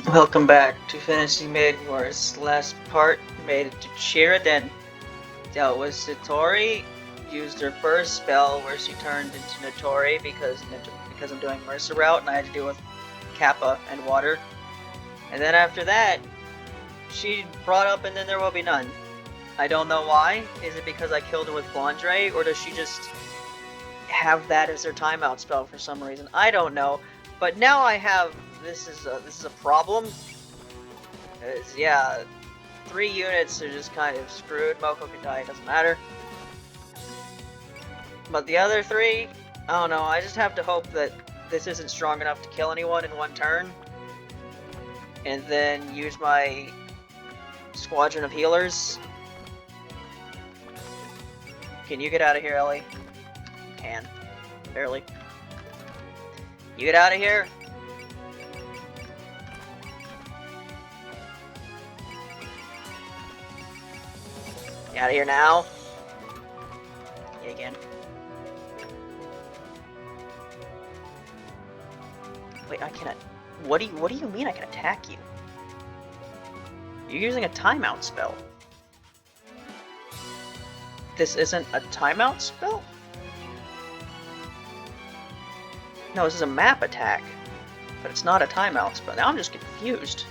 Welcome back to finishing Maiden Wars. Last part made it to Sheridan. Dealt with Satori. Used her first spell where she turned into Notori because I'm doing Mercer route and I had to deal with Kappa and water. And then after that, she brought up and then there will be none. I don't know why. Is it because I killed her with Flandre, or does she just have that as her timeout spell for some reason? I don't know. But now I have this is a problem. Yeah, 3 units are just kind of screwed. Moko can die, it doesn't matter. But the other 3, I don't know, I just have to hope that this isn't strong enough to kill anyone in one turn. And then use my squadron of healers. Can you get out of here, Ellie? You can. Barely. You get out of here? Get out of here now. Yeah, again. Wait, I cannot. What do you mean I can attack you? You're using a timeout spell. This isn't a timeout spell? No, this is a map attack. But it's not a timeout spell. Now I'm just confused.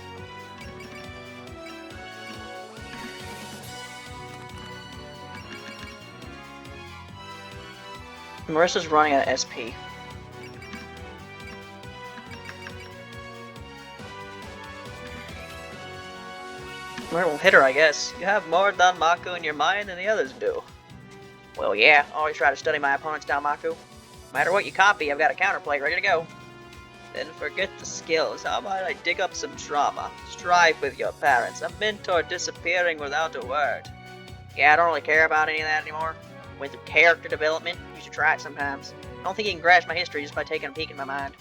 Marissa's running out of SP. We'll hit her, I guess. You have more Danmaku in your mind than the others do. Well, yeah, always try to study my opponent's Danmaku. No matter what you copy, I've got a counterplay ready to go. Then forget the skills. How about I dig up some trauma? Strive with your parents. A mentor disappearing without a word. Yeah, I don't really care about any of that anymore. Went through character development. You should try it sometimes. I don't think you can grasp my history just by taking a peek in my mind.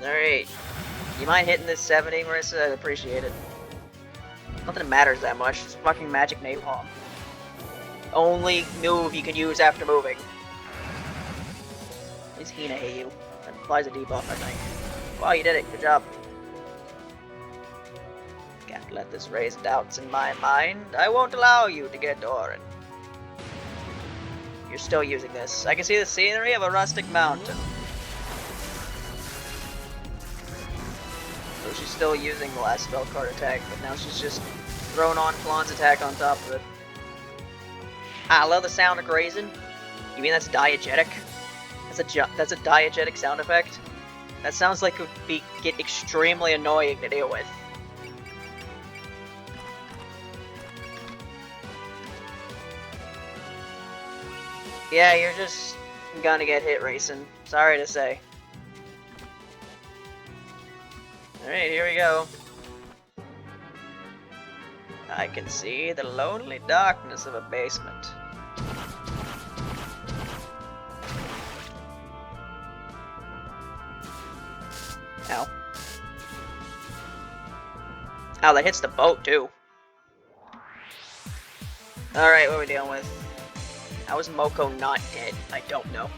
Alright. You mind hitting this 70, Marissa? I'd appreciate it. Not that it matters that much. It's fucking magic napalm. Only move you can use after moving. At least Hina hate you. That applies a debuff, I think. Wow, you did it. Good job. Can't let this raise doubts in my mind. I won't allow you to get Orin. You're still using this. I can see the scenery of a rustic mountain. So she's still using the last spell card attack, but now she's just throwing on Flan's attack on top of it. I love the sound of grazing. You mean that's diegetic? That's a diegetic sound effect? That sounds like it would get extremely annoying to deal with. Yeah, you're just gonna get hit racing. Sorry to say. Alright, here we go. I can see the lonely darkness of a basement. Ow. Oh, that hits the boat, too. Alright, what are we dealing with? How is Moko not dead? I don't know.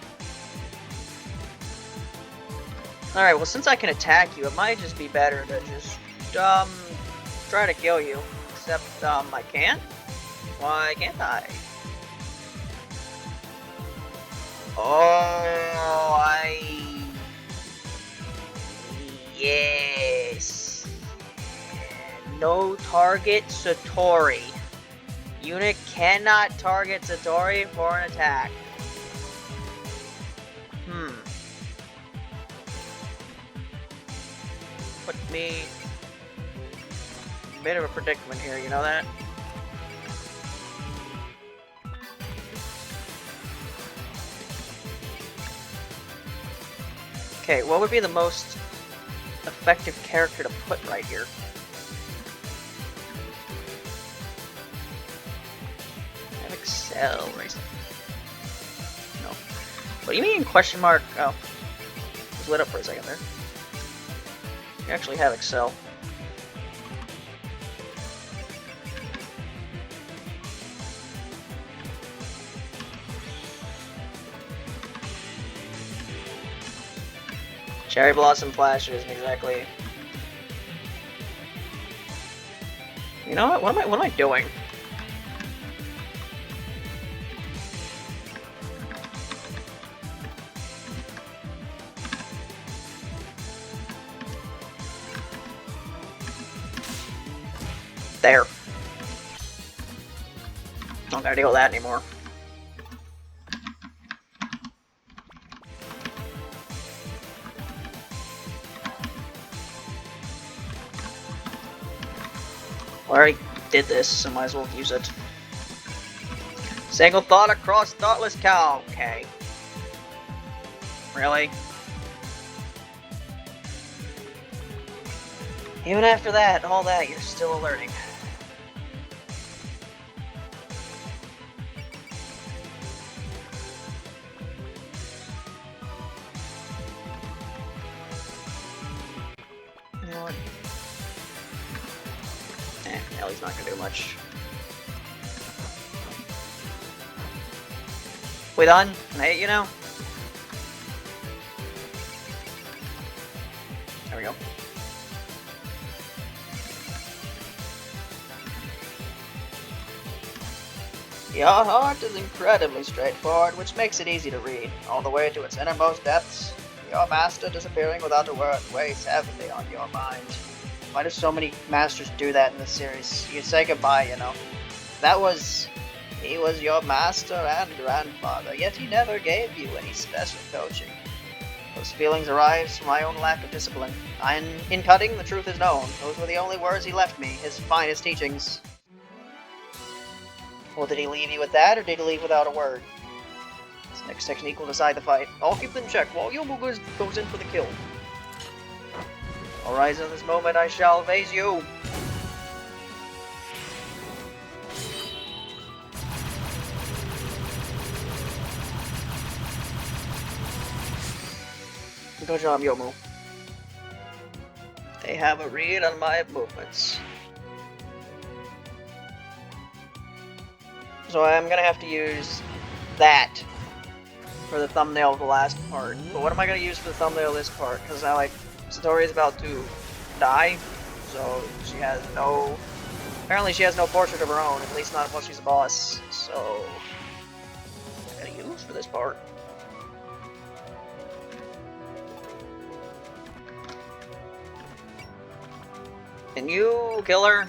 Alright, well, since I can attack you, it might just be better to just, try to kill you. Except, I can't? Why can't I? Oh, Yes. No target Satori. Unit cannot target Satori for an attack. Put me in a bit of a predicament here, you know that? Okay, what would be the most effective character to put right here? I have Excel, right? No. What do you mean question mark? Oh. It was lit up for a second there. You actually have Excel. Cherry Blossom Flashes, exactly. You know what? What am I doing? There. Not gonna deal with that anymore. I already did this, so might as well use it. Single thought across thoughtless cow. Okay. Really? Even after that, all that, you're still alerting. You know what? Ellie's not gonna do much. We done? Can I hit you now? There we go. Your heart is incredibly straightforward, which makes it easy to read, all the way to its innermost depths. Your master disappearing without a word weighs heavily on your mind. Why do so many masters do that in this series? You say goodbye, you know. He was your master and grandfather, yet he never gave you any special coaching. Those feelings arise from my own lack of discipline. In cutting, the truth is known. Those were the only words he left me, his finest teachings. Well, did he leave you with that, or did he leave without a word? This next technique will decide the fight. I'll keep them in check while Yomu goes in for the kill. I'll rise in this moment, I shall evade you. Good job, Yomu. They have a read on my movements. So I'm gonna have to use that for the thumbnail of the last part. But what am I gonna use for the thumbnail of this part? Because I like Satori is about to die, so she has no. Apparently, she has no portrait of her own. At least not while she's a boss. So what am I gonna use for this part? Can you kill her?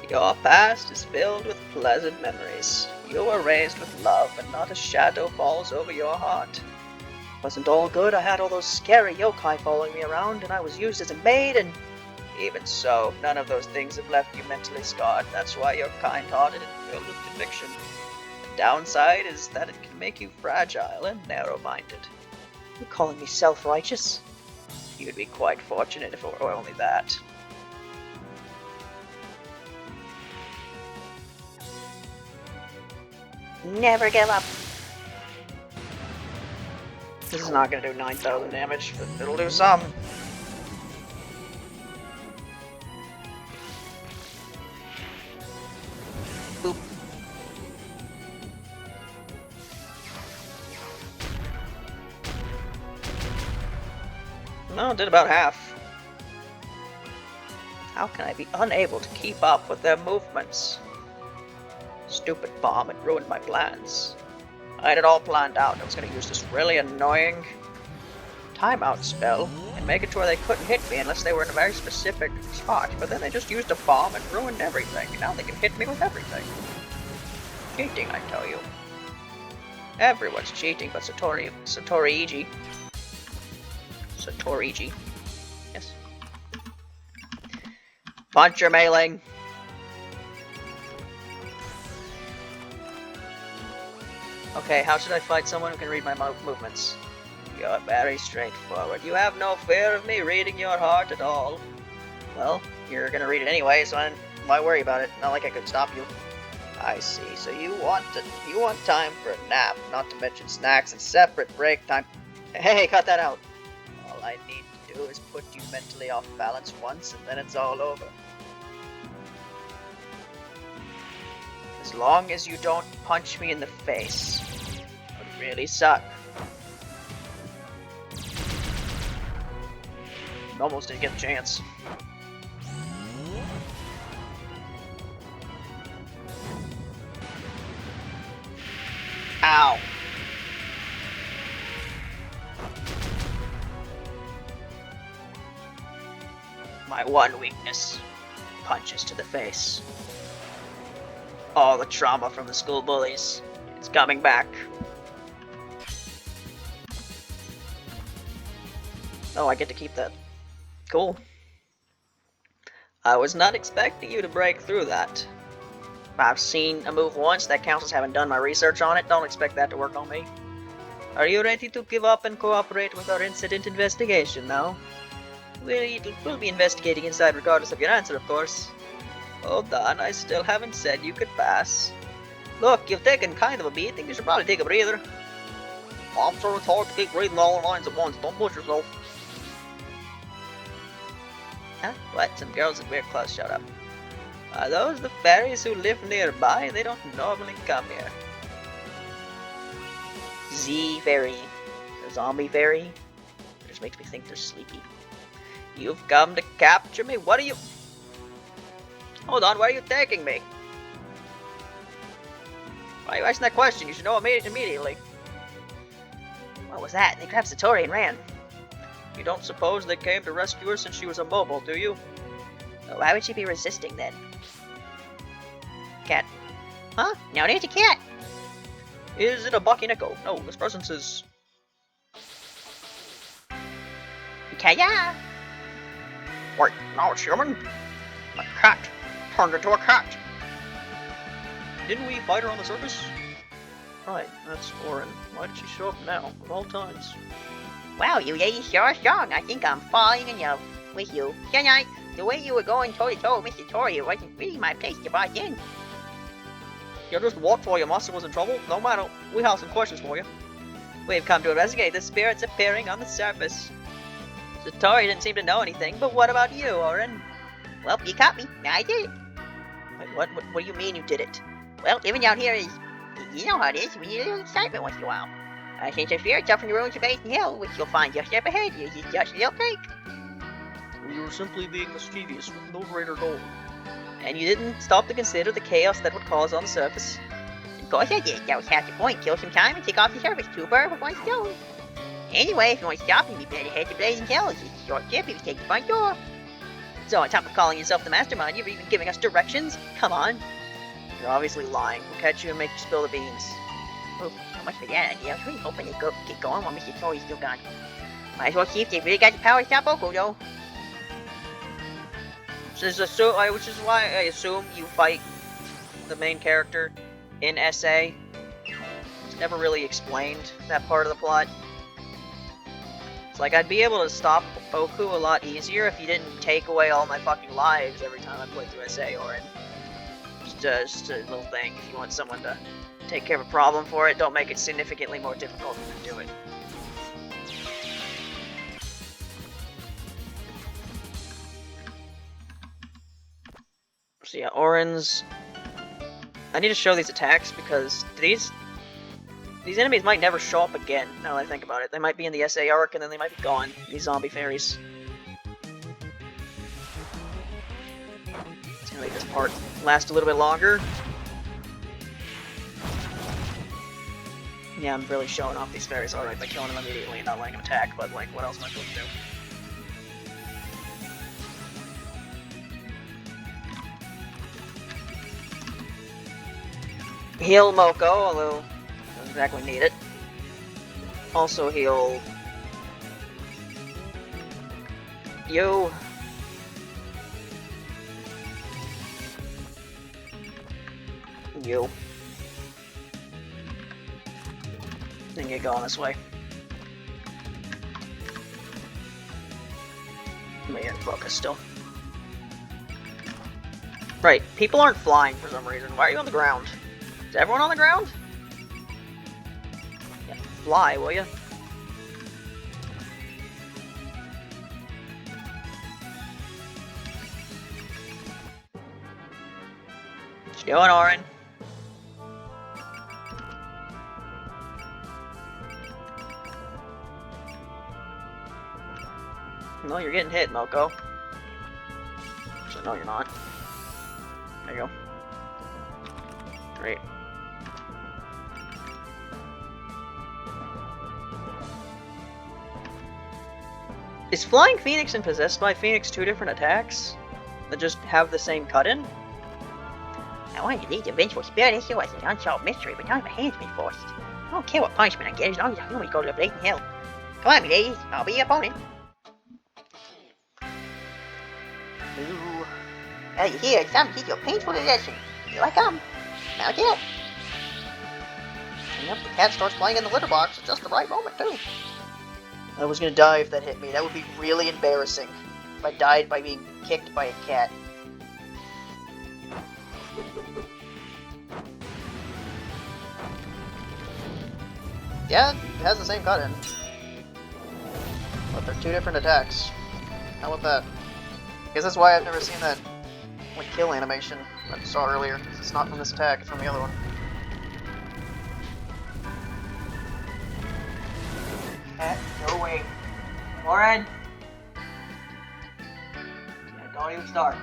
Your past is filled with pleasant memories. You were raised with love, and not a shadow falls over your heart. Wasn't all good. I had all those scary yokai following me around, and I was used as a maiden. Even so, none of those things have left you mentally scarred. That's why you're kind-hearted and filled with conviction. The downside is that it can make you fragile and narrow-minded. You calling me self-righteous? You'd be quite fortunate if it were only that. Never give up. This is not gonna do 9,000 damage, but it'll do some. Boop. No, it did about half. How can I be unable to keep up with their movements? Stupid bomb had ruined my plans. I had it all planned out. I was going to use this really annoying timeout spell and make it to where they couldn't hit me unless they were in a very specific spot. But then they just used a bomb and ruined everything. Now they can hit me with everything. Cheating, I tell you. Everyone's cheating but Satori Iji. Yes. Punch your mailing. Okay, how should I fight someone who can read my movements? You're very straightforward. You have no fear of me reading your heart at all. Well, you're gonna read it anyway, so why worry about it? Not like I could stop you. I see. So you want time for a nap, not to mention snacks and separate break time. Hey, cut that out. All I need to do is put you mentally off balance once, and then it's all over. As long as you don't punch me in the face. It would really suck. Almost didn't get a chance. Ow. My one weakness. Punches to the face. All the trauma from the school bullies. It's coming back. Oh, I get to keep that. Cool. I was not expecting you to break through that. I've seen a move once, that counts as having done my research on it. Don't expect that to work on me. Are you ready to give up and cooperate with our incident investigation now? We'll be investigating inside regardless of your answer, of course. Hold on, I still haven't said you could pass. Look, you've taken kind of a beating, you should probably take a breather. I'm sure it's hard to keep reading all the lines at once, don't push yourself. Huh? What? Some girls in weird clothes showed up. Are those the fairies who live nearby? They don't normally come here. Z fairy. The zombie fairy? It just makes me think they're sleepy. You've come to capture me? What are you... Hold on, where are you taking me? Why are you asking that question? You should know immediately. What was that? They grabbed Satori and ran. You don't suppose they came to rescue her since she was immobile, do you? Well, why would she be resisting then? Cat. Huh? No, there's a cat. Is it a bucking echo? No, this person says... Kaya! Wait, now it's human? A cat. Turned into a cat. Didn't we fight her on the surface? Right, that's Orin. Why did she show up now, of all times? Wow, you ladies sure are strong. I think I'm falling in love with you. Tonight, the way you were going toe-to-toe with Mr. Satori wasn't really my place to barge in. You just walked while your master was in trouble? No matter, we have some questions for you. We've come to investigate the spirits appearing on the surface. Satori didn't seem to know anything, but what about you, Orin? Well, you caught me. I did it. Wait, what do you mean you did it? Well, living out here is... You know how it is. We need a little excitement once in a while. Since your fear up from the ruins of Maiden Hill, which you'll find just up ahead, is just a little break. You were simply being mischievous with no greater goal. And you didn't stop to consider the chaos that would cause on the surface? Of course I did. That was half the point. Kill some time and take off the surface. Two birds with one stone. Anyway, if you want to stop me, we better head to Blazing Hills. It's a short trip if you take the front door. So on top of calling yourself the mastermind, you're even giving us directions? Come on. You're obviously lying. We'll catch you and make you spill the beans. Oh, so much for that idea. I was really hoping they'd get going while Mr. Satori's still gone. Might as well see if they've really got the power to stop Oko, though. Which is why I assume you fight the main character in SA. It's never really explained, that part of the plot. It's like, I'd be able to stop Oku a lot easier if you didn't take away all my fucking lives every time I play through SA, Orin. Just a little thing. If you want someone to take care of a problem for it, don't make it significantly more difficult to do it. So yeah, Orin's... I need to show these attacks because these enemies might never show up again, now that I think about it. They might be in the SA arc and then they might be gone, these zombie fairies. It's gonna make this part last a little bit longer. Yeah, I'm really showing off these fairies alright by killing them immediately and not letting them attack, but like, what else am I supposed to do? Heal Moko, although doesn't exactly need it. Also heal you. You. Then get going this way. I'm gonna focus still. Right, people aren't flying for some reason. Why are you on the ground? Is everyone on the ground? Yeah, fly, will you? doing, Orin? No, you're getting hit, Moko. So no, you're not. There you go. Great. Is Flying Phoenix and Possessed by Phoenix two different attacks that just have the same cut-in? I wanted to lead the vengeful spirit issue as an unsolved mystery, but now my hands been forced. I don't care what punishment I get as long as I can always go to the blazing hell. Come on, me ladies, I'll be your opponent. Ooh. Now you hear it's time to get your painful possession. Here I come. Mount it up. Yep, the cat starts playing in the litter box at just the right moment, too. I was gonna die if that hit me. That would be really embarrassing. If I died by being kicked by a cat. Yeah, it has the same cut-in. But they're two different attacks. How about that? I guess that's why I've never seen that like kill animation that I saw earlier. It's not from this attack, it's from the other one. Cat, go away. Orin! Yeah, don't even start.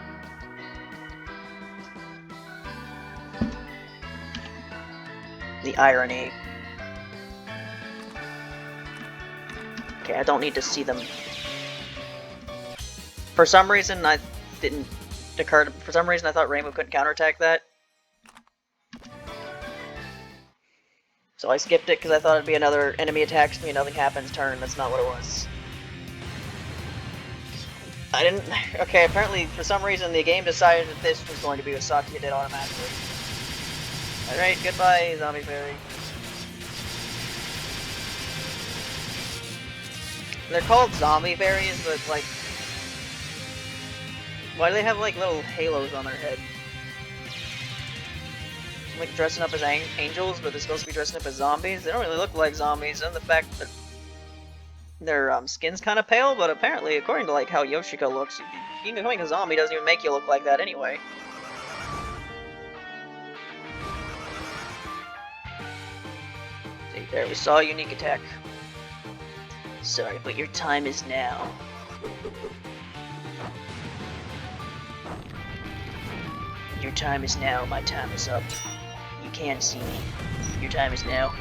The irony. Okay, I don't need to see them. For some reason, I didn't occur to, for some reason I thought Rainbow couldn't counterattack that. So I skipped it because I thought it'd be another enemy attacks me and nothing happens turn. That's not what it was. I didn't... Okay, apparently for some reason the game decided that this was going to be what Satori did automatically. Alright, goodbye, Zombie Fairy. They're called zombie fairies, but like... Why do they have like little halos on their head? Like dressing up as angels, but they're supposed to be dressing up as zombies? They don't really look like zombies, and the fact that their skin's kind of pale, but apparently, according to like how Yoshiko looks, becoming a zombie doesn't even make you look like that anyway. See, there we saw a unique attack. Sorry, but your time is now. Your time is now, my time is up. You can't see me. Your time is now.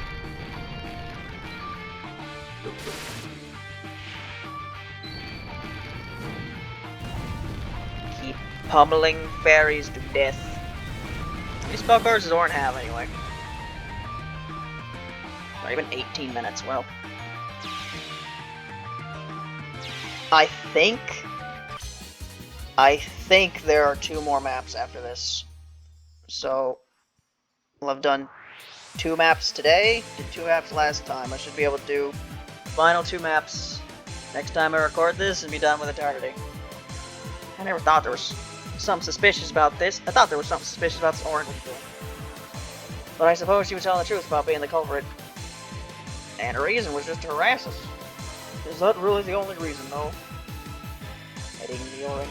Keep pummeling fairies to death. How many spell cards does Orin have anyway? Not even 18 minutes, well. I think there are 2 more maps after this. So, well, I've done 2 maps today, did 2 maps last time. I should be able to do final 2 maps next time I record this and be done with eternity. I never thought there was something suspicious about this. I thought there was something suspicious about this Orin was doing. But I suppose she was telling the truth about being the culprit. And the reason was just to harass us. Is that really the only reason, though? Heading the Orin.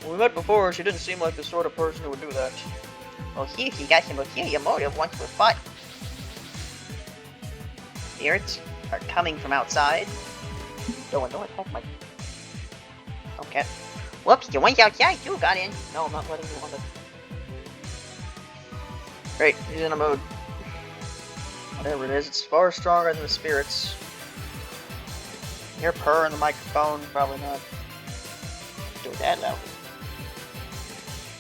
When we met before, she didn't seem like the sort of person who would do that. Well, here you got some ulterior motive once we're fought. Spirits are coming from outside. Don't attack my... Okay. Whoops, the ones outside too got in. No, I'm not letting you on the... Great, he's in a mode. Whatever it is, it's far stronger than the spirits. Your purr in the microphone, probably not. Do it that loud.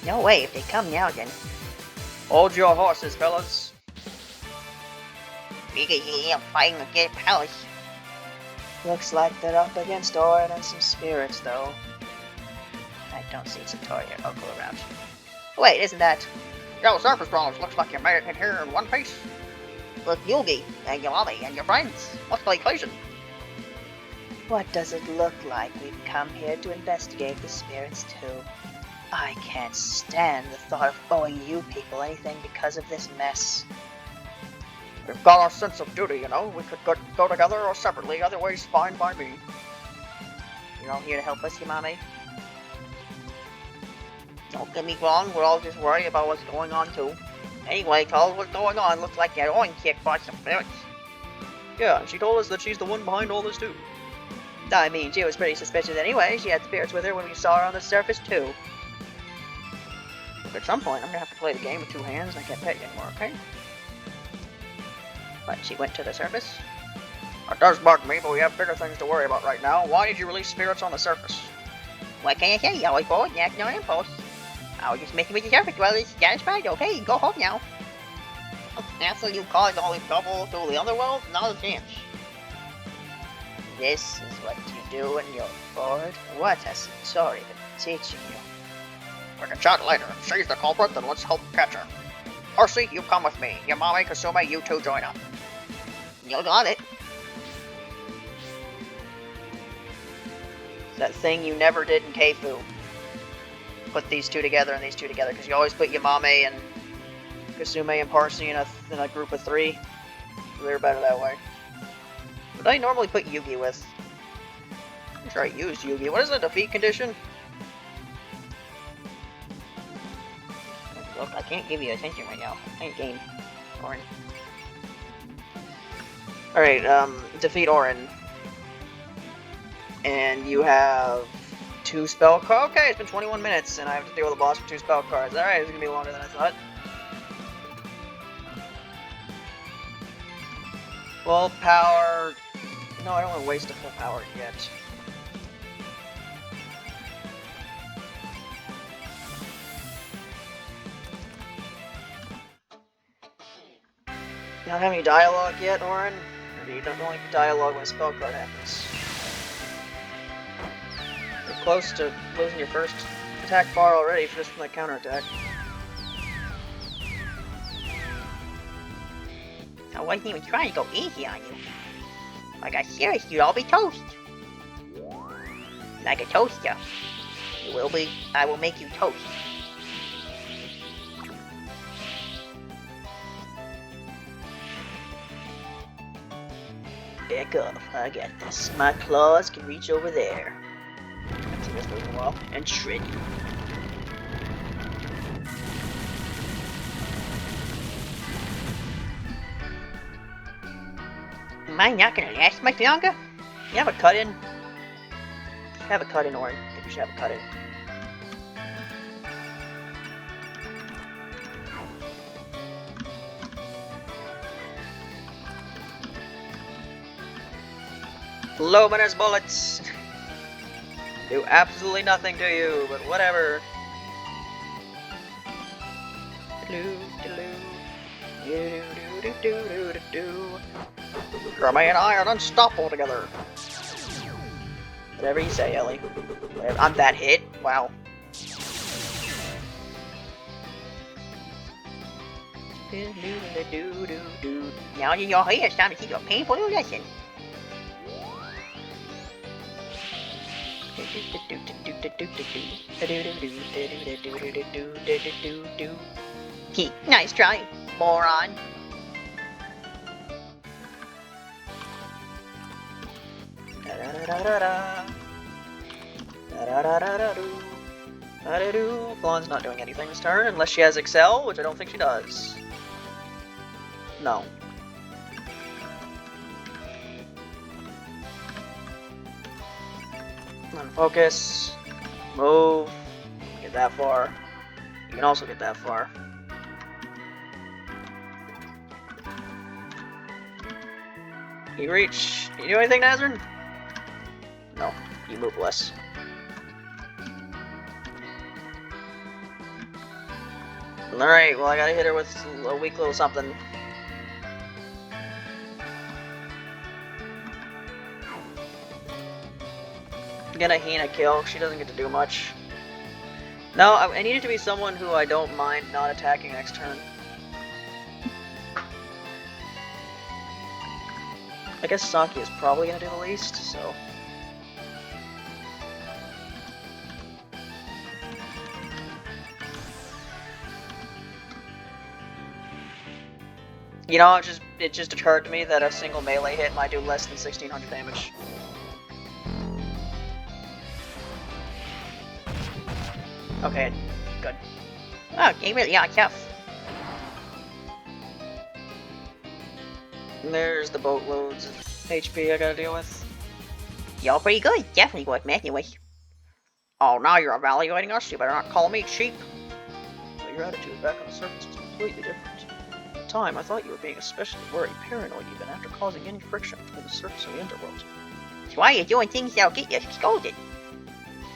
No way, if they come now then. Hold your horses, fellas. We get here fighting against palace. Looks like they're up against Orin and some spirits, though. I don't see Satori or Uncle around. Wait, isn't that... Yo, Surface Brawlers, looks like you made it in here in one piece. Look, Yugi, and Yamami, and your friends. What's the equation? What does it look like we've come here to investigate the spirits too? I can't stand the thought of owing you people anything because of this mess. We've got our sense of duty, you know. We could go together or separately, either way's fine by me. You're all here to help us, Yamami? Don't get me wrong, we're all just worried about what's going on too. Anyway, tell us what's going on. Looks like that Orin chick bought some spirits. Yeah, she told us that she's the one behind all this too. I mean, she was pretty suspicious anyway. She had spirits with her when we saw her on the surface too. But at some point, I'm gonna have to play the game with two hands, and I can't pet you anymore, okay? But she went to the surface. It does bug me, but we have bigger things to worry about right now. Why did you release spirits on the surface? What can I say? You always forward and act no impulse. I was just messing with the surface while it's satisfied. Okay, go home now. After you caused all this trouble through the underworld, not a chance. This is what you do when you're bored? What has Satori been teaching you? We can chat later. If she's the culprit, then let's help catch her. Percy, you come with me. Your mommy, Kasumi, you two join up. You got it. That thing you never did in Keifu. Put these two together and these two together, because you always put Yamame and Kasumi and Percy in a group of three. They're better that way. But I normally put Yugi with. I'm sure I used Yugi. What is the defeat condition? Look, I can't give you attention right now. I can't game Orin. Alright, defeat Orin. And you have 2 spell cards. Okay, it's been 21 minutes, and I have to deal with a boss with 2 spell cards. Alright, it's gonna be longer than I thought. Full power. No, I don't want to waste a full power yet. You don't have any dialogue yet, Orin? Or do you don't like dialogue when a spell card happens? You're close to losing your first attack bar already just from that counterattack. I wasn't even trying to go easy on you. If I got serious, you'd all be toast. Like a toaster. You will be. I will make you toast. Back off. I got this. My claws can reach over there. See this moving well and shred you. Am I not gonna last much longer? You have a cut-in? Have a cut-in, Orin. I think you should have a cut-in. Luminous bullets! Do absolutely nothing to you, but whatever. Jeremy and I are unstoppable together. Whatever you say, Ellie. I'm that hit? Wow. Now that you're here, it's time to teach you a painful new lesson. Nice try, moron. Blonde's not doing anything this turn, unless she has Excel, which I don't think she does. No. Unfocus. Move. Get that far. You can also get that far. Can you reach? Can you do anything, Nazrin? No. You move less. Alright, well I gotta hit her with a weak little something. Gonna Hina kill, she doesn't get to do much. No, I need it to be someone who I don't mind not attacking next turn. I guess Saki is probably gonna do the least, so... You know, it just occurred to me that a single melee hit might do less than 1600 damage. Okay. good. Oh, you really are tough. And there's the boatloads of HP I gotta deal with. You're pretty good. Definitely worth messing with. Oh, now you're evaluating us? You better not call me cheap. Well, your attitude back on the surface was completely different. At the time, I thought you were being especially worried, paranoid even, after causing any friction between the surface and the underworld. That's why you're doing things that'll get you scolded.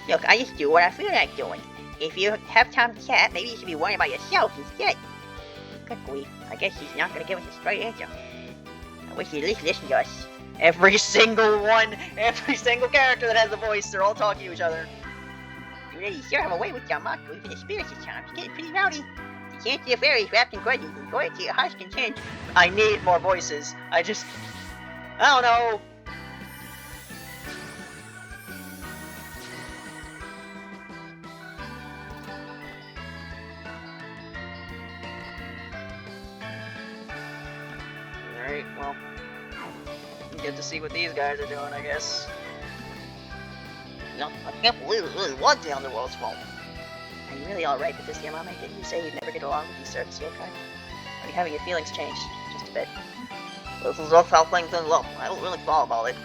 Look, I just do what I feel like doing. If you have time to chat, maybe you should be worrying about yourself instead. Good grief, I guess he's not gonna give us a straight answer. I wish he'd at least listen to us. Every single one, every single character that has a voice, they're all talking to each other. You really sure have a way with your mockery for the spirits this time. It's getting pretty rowdy. The chance of your fairies wrapped in grudges and go to your heart's content. I need more voices. I don't know. Alright, well, get to see what these guys are doing, I guess. No, I can't believe it really was the underworld's fault. Are you really alright with this, Yamame? Didn't you say you'd never get along with these surface yokai? Are you having your feelings changed? Just a bit. This is just how things end up. I don't really thought about it.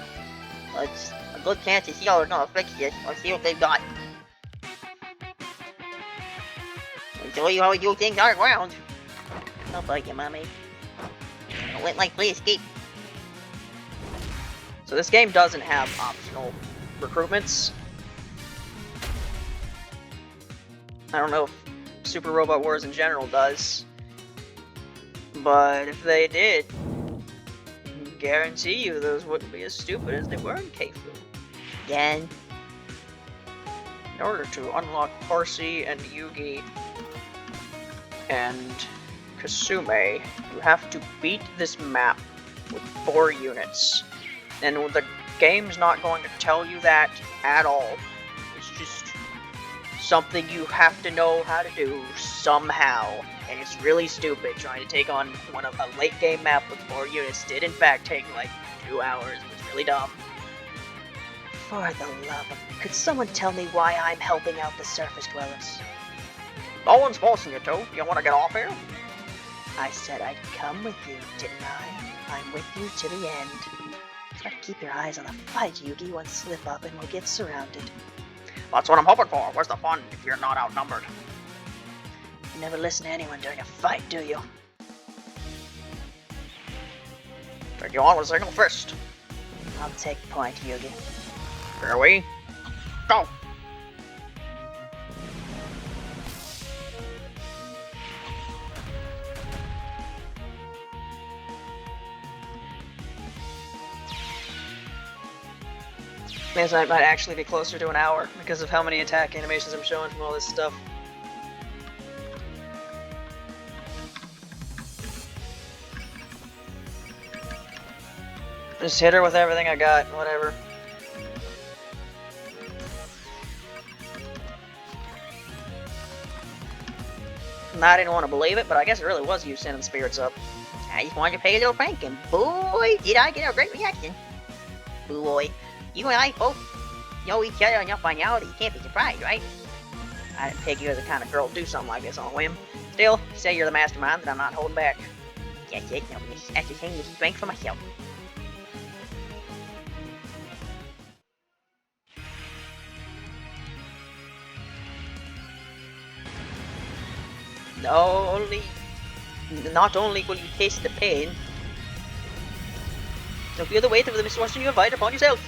It's a good chance to see how they're gonna fix this, or see what they've got. And show you how we do things on the ground. Don't bite Yamame. Don't let my play escape. So this game doesn't have optional recruitments. I don't know if Super Robot Wars in general does, but if they did, I guarantee you those wouldn't be as stupid as they were in Keifu. Again. In order to unlock Parsi and Yugi and Kasume, you have to beat this map with 4 units. And the game's not going to tell you that at all. It's just something you have to know how to do somehow. And it's really stupid. Trying to take on a late game map with 4 units did in fact take like 2 hours. It was really dumb. For the love of... Could someone tell me why I'm helping out the surface dwellers? No one's forcing you to. You want to get off here? I said I'd come with you, didn't I? I'm with you to the end. Try to keep your eyes on the fight, Yugi. One slip up and we'll get surrounded. That's what I'm hoping for. Where's the fun if you're not outnumbered? You never listen to anyone during a fight, do you? Take you on with a single fist. I'll take point, Yugi. Here we go. Means I might actually be closer to an hour because of how many attack animations I'm showing from all this stuff. Just hit her with everything I got, whatever. And I didn't want to believe it, but I guess it really was you sending spirits up. I just wanted to play a little prank, and boy, did I get a great reaction. Boy, you and I both know each other enough by now that you can't be surprised, right? I didn't peg you as the kind of girl to do something like this on a whim. Still, you say you're the mastermind, then I'm not holding back. That's it, I'm just ascertaining the strength for myself. Not only will you taste the pain, you'll feel the weight of the misfortune you invite upon yourself.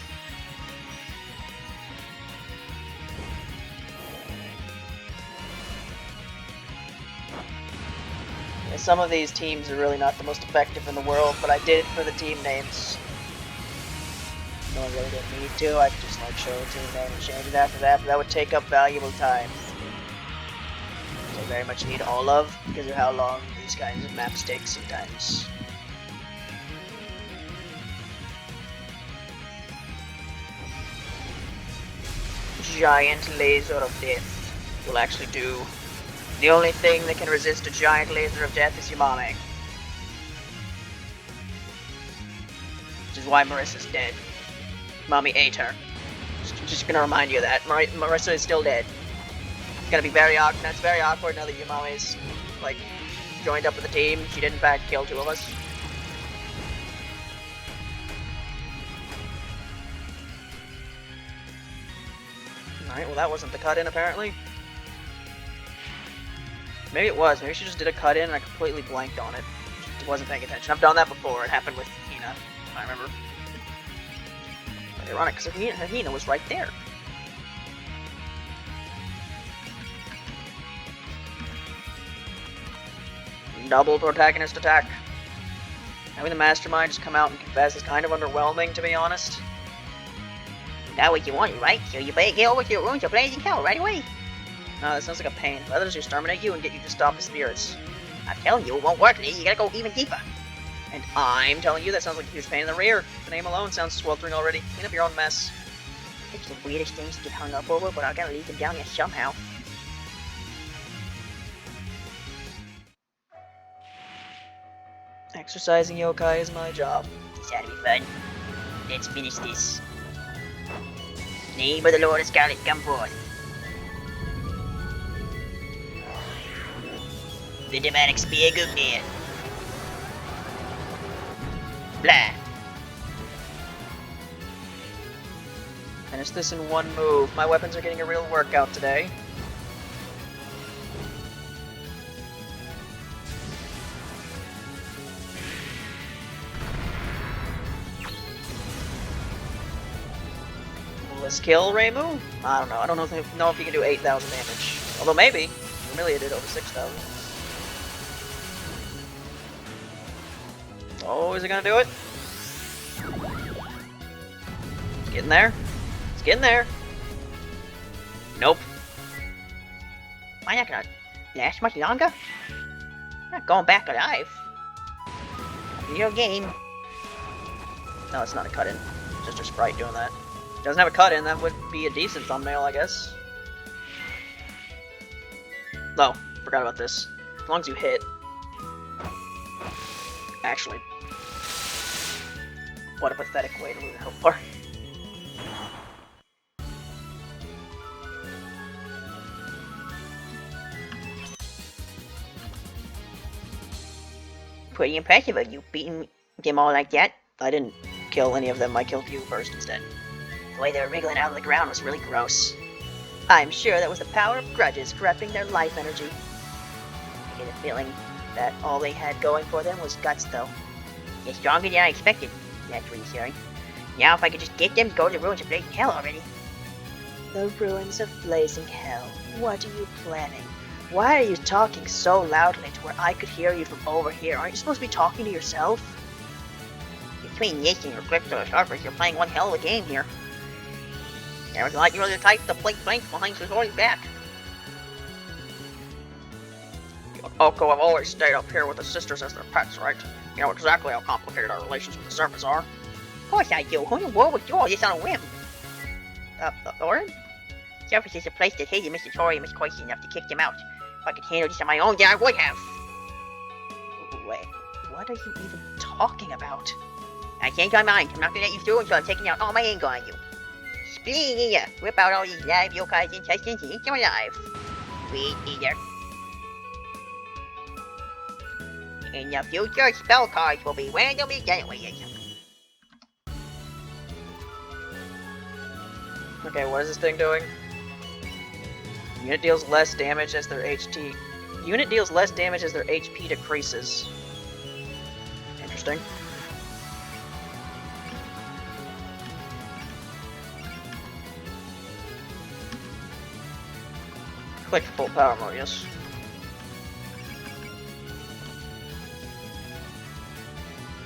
Yeah, some of these teams are really not the most effective in the world, but I did it for the team names. No, I really didn't need to. I could just like show the team name and change it after that, but that would take up valuable time. I very much need all of because of how long these kinds of maps take sometimes. Giant laser of death will actually do. The only thing that can resist a giant laser of death is Yamame. Which is why Marissa's dead. Mommy ate her. Just gonna remind you of that. Marissa is still dead. gonna be very awkward. That's very awkward now that Yamame's like joined up with the team. She did in fact kill 2 of us. Alright, well that wasn't the cut-in apparently. Maybe it was. Maybe she just did a cut-in and I completely blanked on it. Just wasn't paying attention. I've done that before. It happened with Hina, I remember. But ironic, because Hina was right there. Double protagonist attack. Having the mastermind just come out and confess is kind of underwhelming, to be honest. That's what you want, right? So you better get over to your room to blazing hell right away. No, that sounds like a pain. Rather just exterminate you and get you to stop the spirits. I'm telling you, it won't work today. You gotta go even deeper. And I'm telling you, that sounds like a huge pain in the rear. The name alone sounds sweltering already. Clean up your own mess. It's the weirdest things to get hung up over, but I gotta leave them down there somehow. Exercising yokai is my job. This ought to be fun. Let's finish this. Name of the Lord of Scarlet, come forth. The demonic spear Gungnir. Blah. Finish this in one move. My weapons are getting a real workout today. Will this kill Reimu? I don't know. I don't know if you can do 8,000 damage. Although maybe. Amelia did over 6,000. Oh, is it gonna do it? It's getting there. It's getting there. Nope. Why not gonna last much longer? I'm not going back alive. Your game. No, it's not a cut-in. It's just a sprite doing that. It doesn't have a cut-in, that would be a decent thumbnail, I guess. Oh, forgot about this. As long as you hit. Actually. What a pathetic way to lose a health bar. Pretty impressive of you beating them all like that. I didn't kill any of them, I killed you first instead. The way they were wriggling out of the ground was really gross. I'm sure that was the power of grudges corrupting their life energy. I get a feeling that all they had going for them was guts, though. They're stronger than I expected. That's reassuring. Now if I could just get them to go to the ruins of blazing hell already. The ruins of blazing hell. What are you planning? Why are you talking so loudly to where I could hear you from over here? Aren't you supposed to be talking to yourself? Between this and your grip to the surface, you're playing one hell of a game here. Sounds like you're the type to blink blank behind Satori's back. Oko have always stayed up here with the sisters as their pets, right? You know exactly how complicated our relations with the surface are. Of course I do. Who in the world would do all this on a whim? Orin? Surface is a place that hated Mr. Tori and Miss Koichi enough to kick them out. If I could handle this on my own, then I would have. Wait, what are you even talking about? I changed my mind. I'm not gonna let you through until I've taken out all my anger on you. Spleen Eater. Whip out all these live yokai's intestines and eat them alive. Sweet Eater. In the future, spell cards will be randomly generated. Okay, what is this thing doing? Unit deals less damage as their HP. Unit deals less damage as their HP decreases. Interesting. Click full power mode, yes.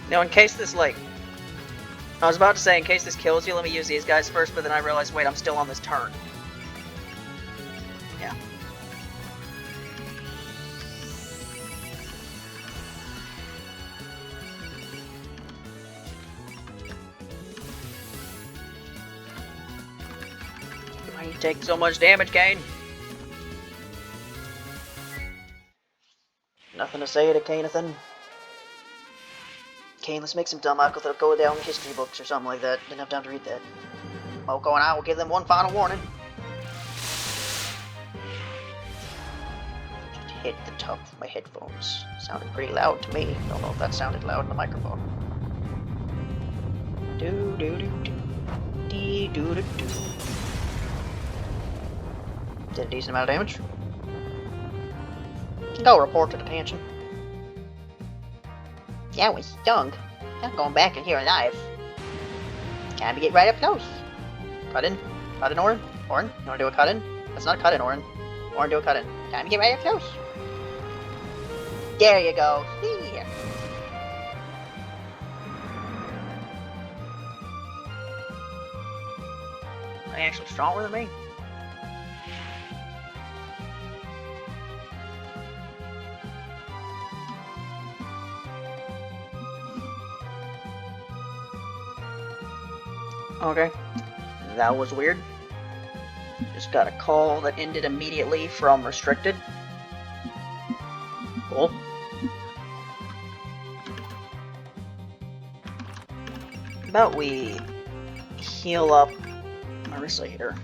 Now, in case this, like... I was about to say, in case this kills you, let me use these guys first, but then I realized, wait, I'm still on this turn. Yeah. Why you take so much damage, Kane? Nothing to say to Kanathan. Kane, let's make some dumb Akko that'll go down in history books or something like that. Didn't have time to read that. Oko and I will give them one final warning. hit the top of my headphones. Sounded pretty loud to me. Don't know if that sounded loud in the microphone. Do do do do. Dee do do do. Did a decent amount of damage. Go report to detention. Yeah, we stung. I'm going back in here alive. Time to get right up close. Cut in. Cut in, Orin. Orin, you wanna do a cut in? That's not a cut in, Orin. Orin, do a cut in. Time to get right up close. There you go. See here. Are they actually stronger than me? Okay, that was weird. Just got a call that ended immediately from restricted. Cool. How about we heal up Marissa here?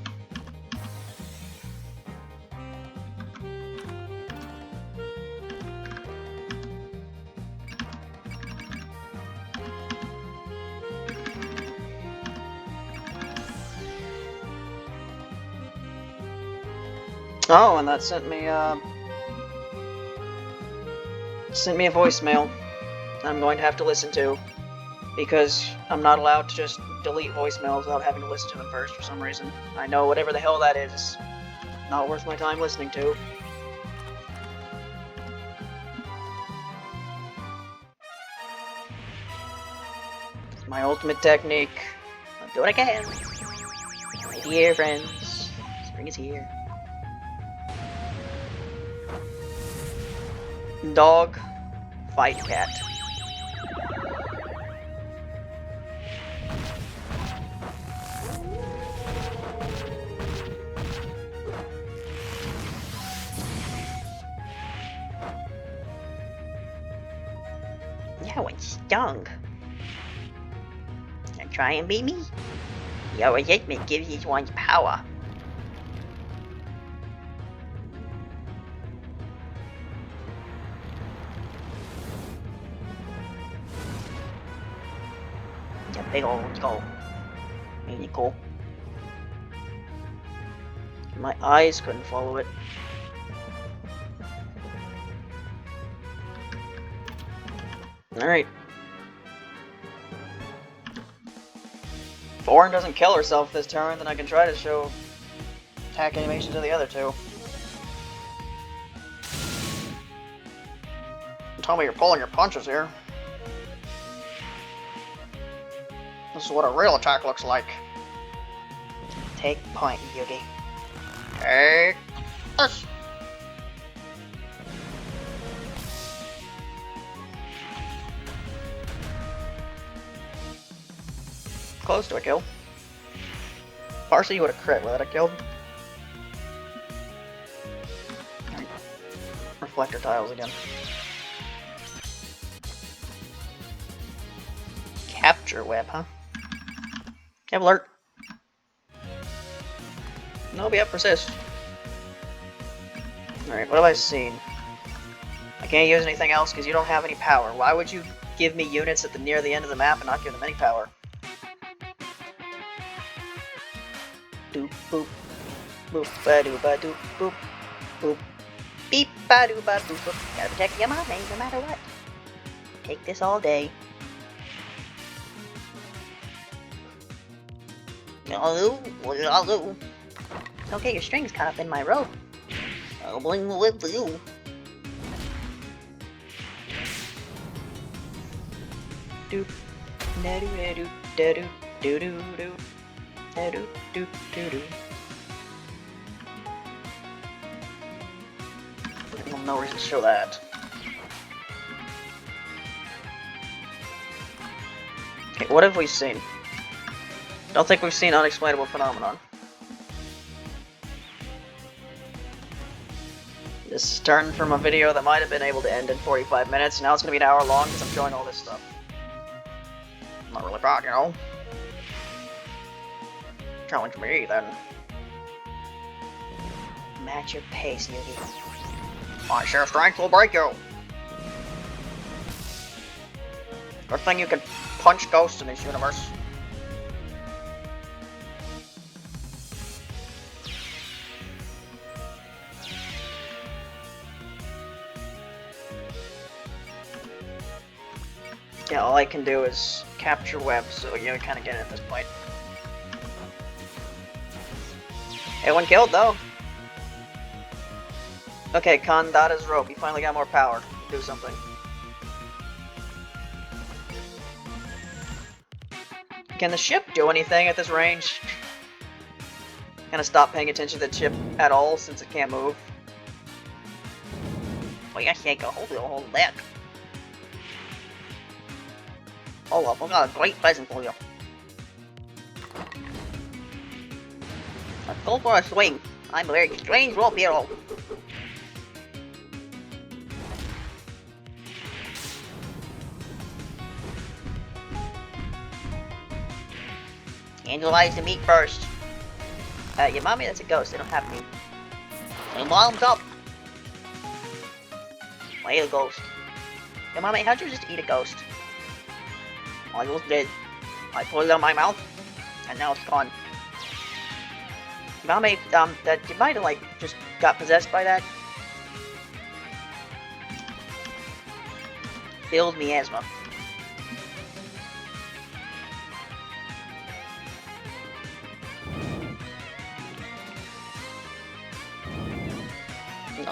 Oh, and that sent me a voicemail I'm going to have to listen to, because I'm not allowed to just delete voicemails without having to listen to them first for some reason. I know whatever the hell that is not worth my time listening to. It's my ultimate technique. I'll do it again. My dear friends, spring is here. Dog, fight cat. Yeah, one stung. Gonna try and beat me? Your resentment gives each one's power. Big old skull. Really cool. My eyes couldn't follow it. Alright. If Orin doesn't kill herself this turn, then I can try to show attack animations of the other two. Tell me you're pulling your punches here. This is what a real attack looks like. Take point, Yugi. Take this. Close to a kill. Parsley would have crit without a kill. Reflector tiles again. Capture web, huh? Have alert. No, we have persist. Alright, what have I seen? I can't use anything else because you don't have any power. Why would you give me units at the near the end of the map and not give them any power? Doop boop. Boop ba doo ba doop boop. Boop. Beep ba doo ba boop boop. Gotta protect your mommy no matter what. Take this all day. Don't get your strings caught up in my rope. I'll bling with you. Doop. Da doo da doo da doo doo doo doo. Da doo doo doo doo. No reason to show that. Okay, what have we seen? Don't think we've seen Unexplainable Phenomenon. This turned from a video that might have been able to end in 45 minutes, now it's going to be an hour long because I'm showing all this stuff. I'm not really proud, you know? Challenge me, then. Match your pace, Yugi. My sheer strength will break you. Good thing you can punch ghosts in this universe. Yeah, all I can do is capture web, so you kind of get it at this point. Everyone killed, though. Okay, Kandada's rope. You finally got more power. Do something. Can the ship do anything at this range? Kind of stop paying attention to the ship at all since it can't move. Oh yes, I can hold that. Oh, I've got a great present for you. Let's go for a swing. I'm a very strange rope hero. Analyze the meat first. Your mommy, that's a ghost. They don't have meat. Your mom's up. I ate a ghost. Your mommy, how'd you just eat a ghost? I just did. I put it in my mouth, and now it's gone. Your mommy, that you might have like just got possessed by that. Filled miasma.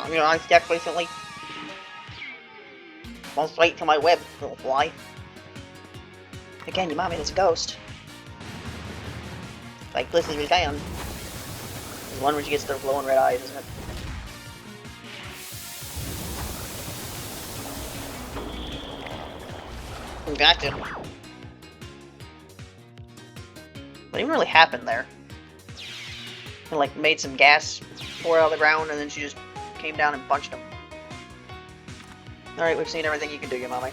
You know, I'm stuck recently. Won't straight to my web, little fly. Again, your mommy is a ghost. Like this is again. There's one where she gets their glowing red eyes, isn't it? Gotcha. What even really happened there? And like made some gas pour out of the ground, and then she just came down and punched him. Alright, we've seen everything you can do, your mommy.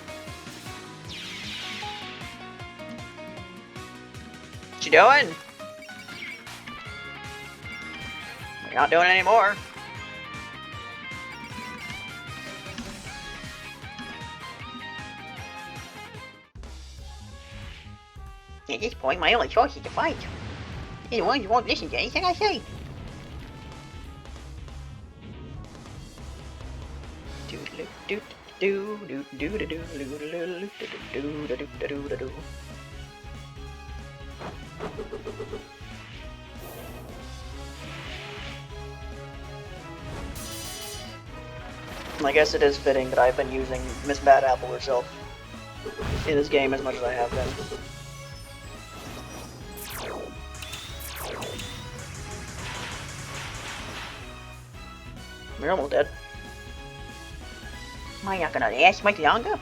What you doing? You're not doing it anymore. At this point, my only choice is to fight. Anyone who won't listen to anything I say. I guess it is fitting that I've been using Miss Bad Apple herself in this game as much as I have been. You're almost dead. Am I not gonna ask much longer?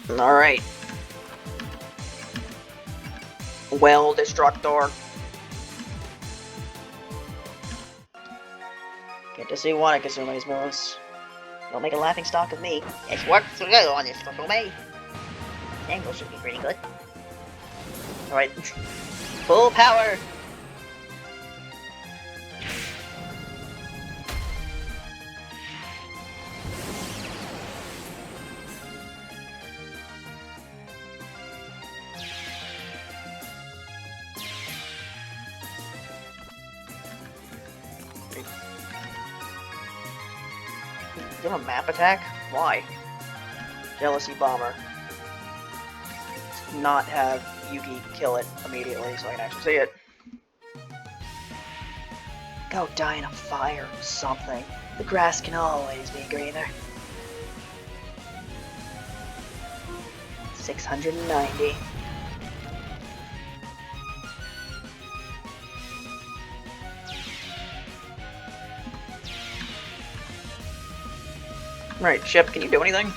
Alright. Well, Destructor. Get to see one of Kasume's moves. Don't make a laughing stock of me. It's worked so good on this Kasume. Angle should be pretty good. Alright. Full power! Do a map attack? Why? Jealousy Bomber. Not have Yuki kill it immediately so I can actually see it. Go die in a fire or something. The grass can always be greener. 690. Right, ship, can you do anything?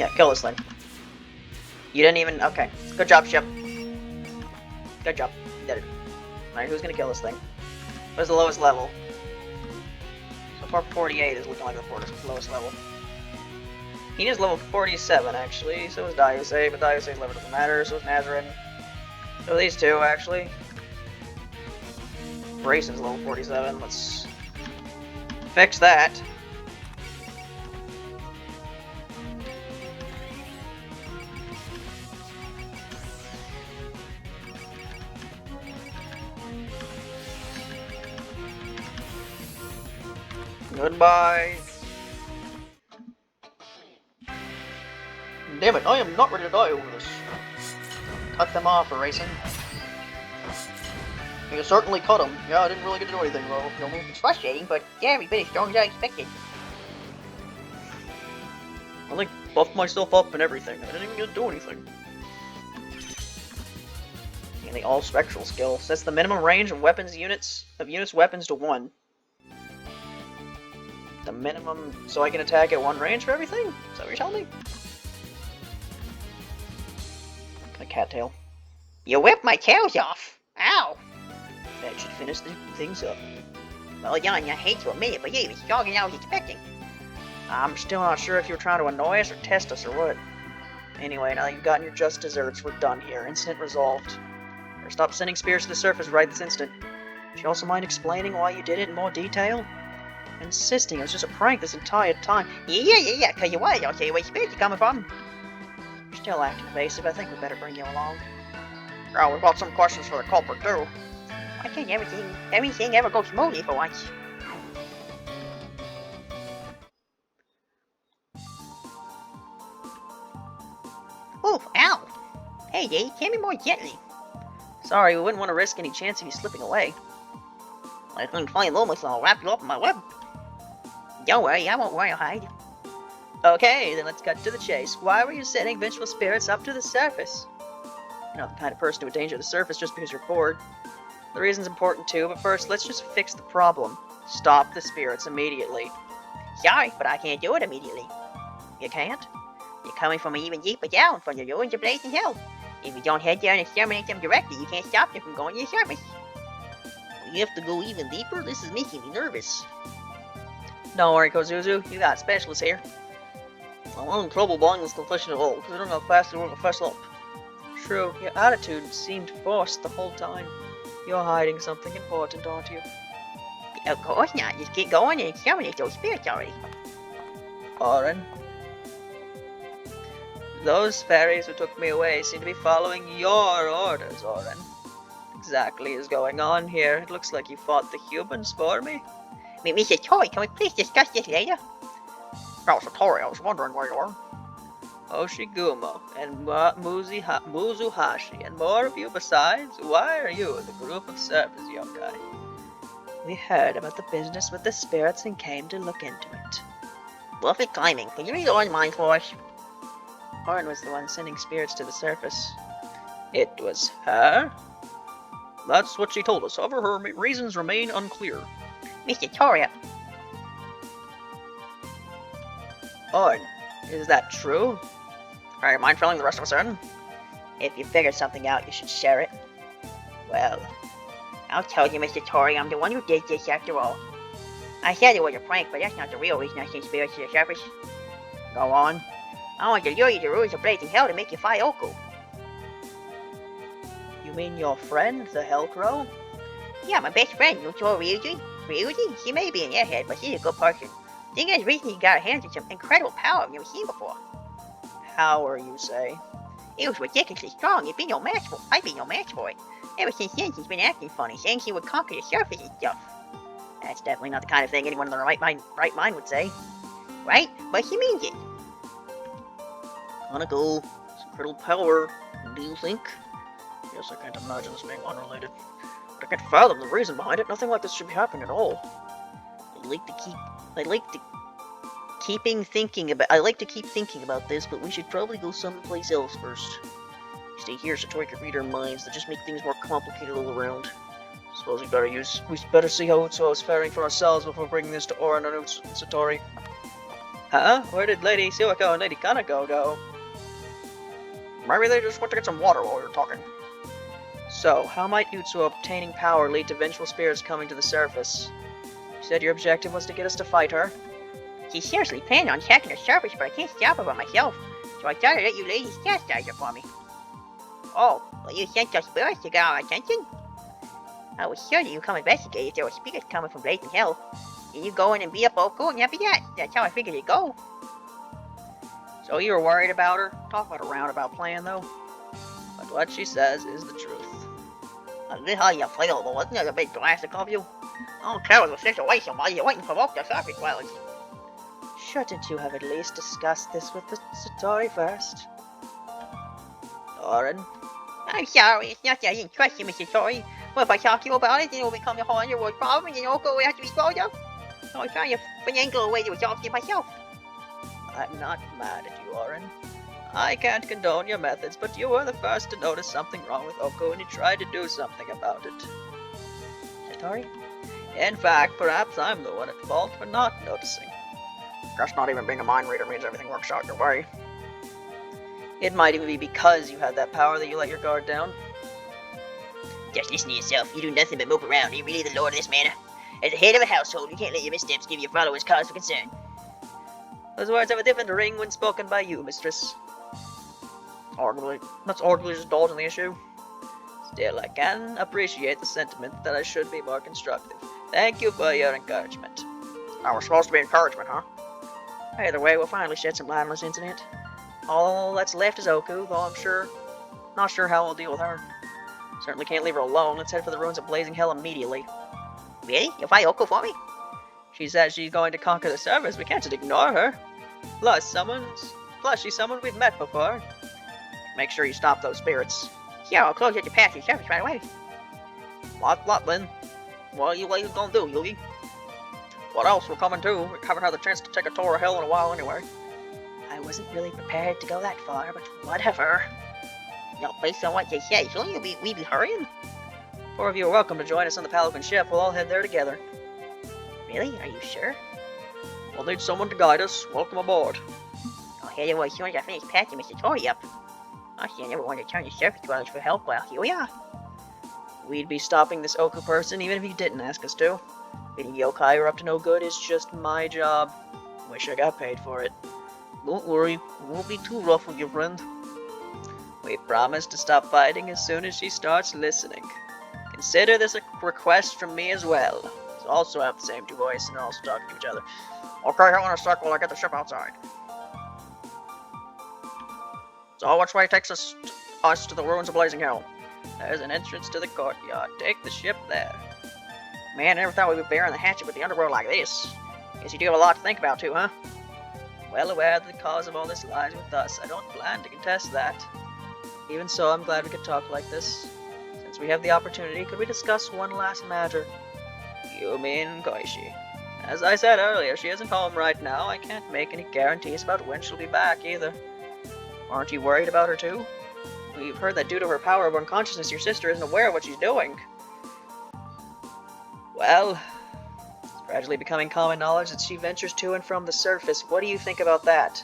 Yeah, kill this thing. You didn't even... okay. Good job, ship. Good job. You did it. Alright, who's gonna kill this thing? What is the lowest level? So far, 48 is looking like the lowest level. He is level 47, actually. So is Diusei, but Diusei's level doesn't matter. So is Nazarin. So these two, actually. Brayson's level 47. Let's fix that. Goodbye. Damn it, I am not ready to die over this. Cut them off, Racing. You certainly cut them. Yeah, I didn't really get to do anything, though. It's frustrating, but yeah, every bit as strong as I expected. I like buffed myself up and everything. I didn't even get to do anything. And the all spectral skill sets the minimum range of units weapons to 1. The minimum, so I can attack at 1 range for everything? Is that what you're telling me? A cattail. You whipped my tails off! Ow! That should finish things up. Well, Jan, I hate to admit it, but you were stronger than I was expecting. I'm still not sure if you were trying to annoy us or test us or what. Anyway, now that you've gotten your just desserts, we're done here. Incident resolved. Or stop sending spirits to the surface right this instant. Would you also mind explaining why you did it in more detail? Insisting it was just a prank this entire time. Yeah, cause you was. I'll tell you where spirits are coming from. You're still acting evasive. I think we better bring you along. Oh, we've got some questions for the culprit, too. Why can't everything ever go smoothly for once? Oof, ow! Hey, Dave, tell me more gently. Sorry, we wouldn't want to risk any chance of you slipping away. I couldn't find Loomis, so I'll wrap you up in my web. Don't worry, I won't royal hide. Okay, then let's cut to the chase. Why were you sending vengeful spirits up to the surface? You're not the kind of person to endanger the surface just because you're bored. The reason's important too, but first, let's just fix the problem. Stop the spirits immediately. Sorry, but I can't do it immediately. You can't? You're coming from even deeper down, from the ruins of blazing hell. If you don't head there and exterminate them directly, you can't stop them from going to the surface. We have to go even deeper? This is making me nervous. Don't worry, Kozuzu. You got specialists here. I'm having trouble buying this confession at all, because I don't know how fast they want to fess up. True, your attitude seemed forced the whole time. You're hiding something important, aren't you? Of course not. Just keep going and exterminate those spirits already. Orin. Those fairies who took me away seem to be following your orders, Orin. What exactly is going on here? It looks like you fought the humans for me. Mr. Satori, can we please discuss this later? Oh, Satori, I was wondering where you were. Oshigumo and Muzuhashi and more of you besides? Why are you in the group of surface yokai? We heard about the business with the spirits and came to look into it. Perfect timing. Can you read Orin's mind for us? Orin was the one sending spirits to the surface. It was her? That's what she told us. However, her reasons remain unclear. Mr. Toria. Orin, is that true? Alright, mind filling the rest of us in? If you figured something out, you should share it. Well, I'll tell you, Mr. Tory, I'm the one who did this after all. I said it was a prank, but that's not the real reason I sent spirits to the surface. Go on. I want to lure you to the ruins of blazing hell to make you fight Oku. You mean your friend, the Hellcrow? Yeah, my best friend, you saw Ryuji? Ryuji? She may be an airhead, but she's a good person. Thing is, recently got her hands on some incredible power I've never seen before. Power, you say? It was ridiculously strong. I'd be no match for it. Ever since then, she's been acting funny, saying she would conquer the surface and stuff. That's definitely not the kind of thing anyone in their right mind would say. Right? But she means it. Kinda cool. Some incredible power. Do you think? Yes, I can't imagine this being unrelated. But I can't fathom the reason behind it. Nothing like this should be happening at all. I like to keep thinking about this, but we should probably go someplace else first. Stay here, Satori can read our minds. That just make things more complicated all around. Suppose we better see how Utsuo is faring for ourselves before bringing this to Orin and Satori. Huh? Where did Lady Suwako and Lady Kanako go? Maybe they just went to get some water while we were talking. So, how might Utsuo obtaining power lead to vengeful spirits coming to the surface? You said your objective was to get us to fight her? She seriously planned on attacking the surface, but I can't stop her by myself. So I thought I'd let you ladies chastise her for me. Oh, well, you sent us spirits to get our attention? I was sure that you come investigate if there were spirits coming from blazing hell. And you go in and beat up Oko and that'd be that. That's how I figured it'd go. So you were worried about her? Talk about a roundabout plan, though. But what she says is the truth. I knew how you feel, but wasn't it a bit drastic of you? I don't care what the situation while you wait and provoke the surface dwellers. Shouldn't you have at least discussed this with the Satori first? Orin? I'm sorry, it's not that I didn't trust you, Mr. Satori. But if I talk to you about it, then it'll become the whole underworld problem and then Oko will have to be swallowed up. So I was trying to finagle a way to resolve it myself. I'm not mad at you, Orin. I can't condone your methods, but you were the first to notice something wrong with Oko and you tried to do something about it. Satori? In fact, perhaps I'm the one at fault for not noticing. Guess not even being a mind reader means everything works out your way. It might even be because you had that power that you let your guard down. Just listen to yourself. You do nothing but mope around. Are you really the lord of this manor? As the head of a household, you can't let your missteps give your followers cause for concern. Those words have a different ring when spoken by you, mistress. Let's arguably just indulge in the issue. Still, I can appreciate the sentiment that I should be more constructive. Thank you for your encouragement. Now, we're supposed to be encouragement, huh? Either way, we'll finally shed some light on this incident. All that's left is Oku, though not sure how we'll deal with her. Certainly can't leave her alone. Let's head for the ruins of Blazing Hell immediately. Really? You'll fight Oko for me? She says she's going to conquer the surface. We can't just ignore her. Plus, she's someone we've met before. Make sure you stop those spirits. Yeah, I'll close your path to the surface right away. What then? What are you gonna do, Yugi? What else? We're coming too. We haven't had the chance to take a tour of hell in a while anyway. I wasn't really prepared to go that far, but whatever. Based on what you say, shouldn't we be hurrying? 4 of you are welcome to join us on the Pelican ship. We'll all head there together. Really? Are you sure? We'll need someone to guide us. Welcome aboard. I'll head away as soon as I finish patching Mr. Satori up. Actually, I never wanted to turn to surface dwellers for help. Well, here we are. We'd be stopping this Oku person even if you didn't ask us to. Getting yokai are up to no good is just my job. Wish I got paid for it. Don't worry. We won't be too rough with your friend. We promise to stop fighting as soon as she starts listening. Consider this a request from me as well. We also have the same 2 voices and also talk to each other. Okay, hang on a sec while I get the ship outside. So, which way takes us to the ruins of Blazing Hell? There's an entrance to the courtyard. Take the ship there. Man, I never thought we'd be bearing the hatchet with the underworld like this. Guess you do have a lot to think about too, huh? Well aware that the cause of all this lies with us. I don't plan to contest that. Even so, I'm glad we could talk like this. Since we have the opportunity, could we discuss one last matter? You mean Koishi. As I said earlier, she isn't home right now. I can't make any guarantees about when she'll be back, either. Aren't you worried about her, too? We've heard that due to her power of unconsciousness, your sister isn't aware of what she's doing. Well, it's gradually becoming common knowledge that she ventures to and from the surface. What do you think about that?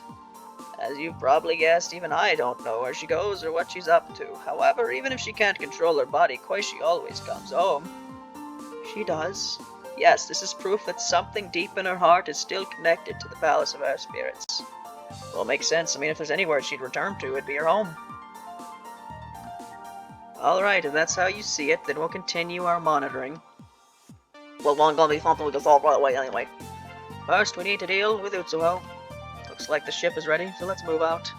As you've probably guessed, even I don't know where she goes or what she's up to. However, even if she can't control her body, Koishi always comes home. She does. Yes, this is proof that something deep in her heart is still connected to the Palace of Air Spirits. Well, makes sense. I mean, if there's anywhere she'd return to, it'd be her home. Alright, if that's how you see it, then we'll continue our monitoring. Well, one gonna be something we can solve right away anyway. First, we need to deal with Utsuho. Looks like the ship is ready, so let's move out.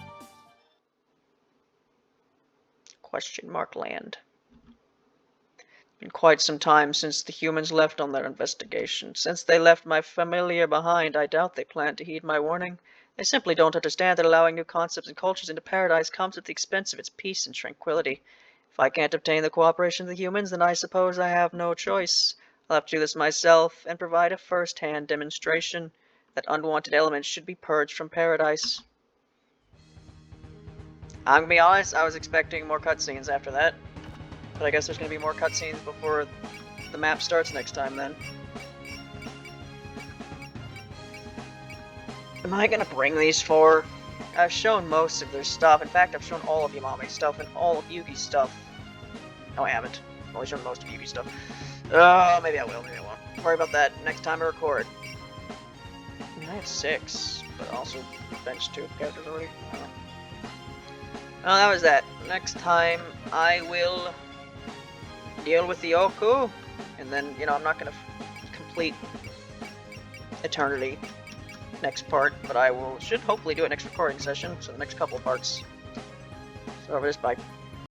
Question mark land. Been quite some time since the humans left on their investigation. Since they left my familiar behind, I doubt they plan to heed my warning. They simply don't understand that allowing new concepts and cultures into paradise comes at the expense of its peace and tranquility. If I can't obtain the cooperation of the humans, then I suppose I have no choice. I'll have to do this myself and provide a first-hand demonstration that unwanted elements should be purged from paradise. I'm gonna be honest, I was expecting more cutscenes after that. But I guess there's gonna be more cutscenes before the map starts next time then. Am I gonna bring these 4? I've shown most of their stuff. In fact, I've shown all of Yamame's stuff and all of Yugi's stuff. No, I haven't. I've only shown most of Yugi's stuff. Maybe I will, maybe I won't. Don't worry about that next time I record. I have 6, but also benched 2 characters already. Oh, that was that. Next time, I will deal with the Oku, and then, you know, I'm not gonna complete Eternity next part, but I should hopefully do it next recording session, so the next couple parts. So over this, bye.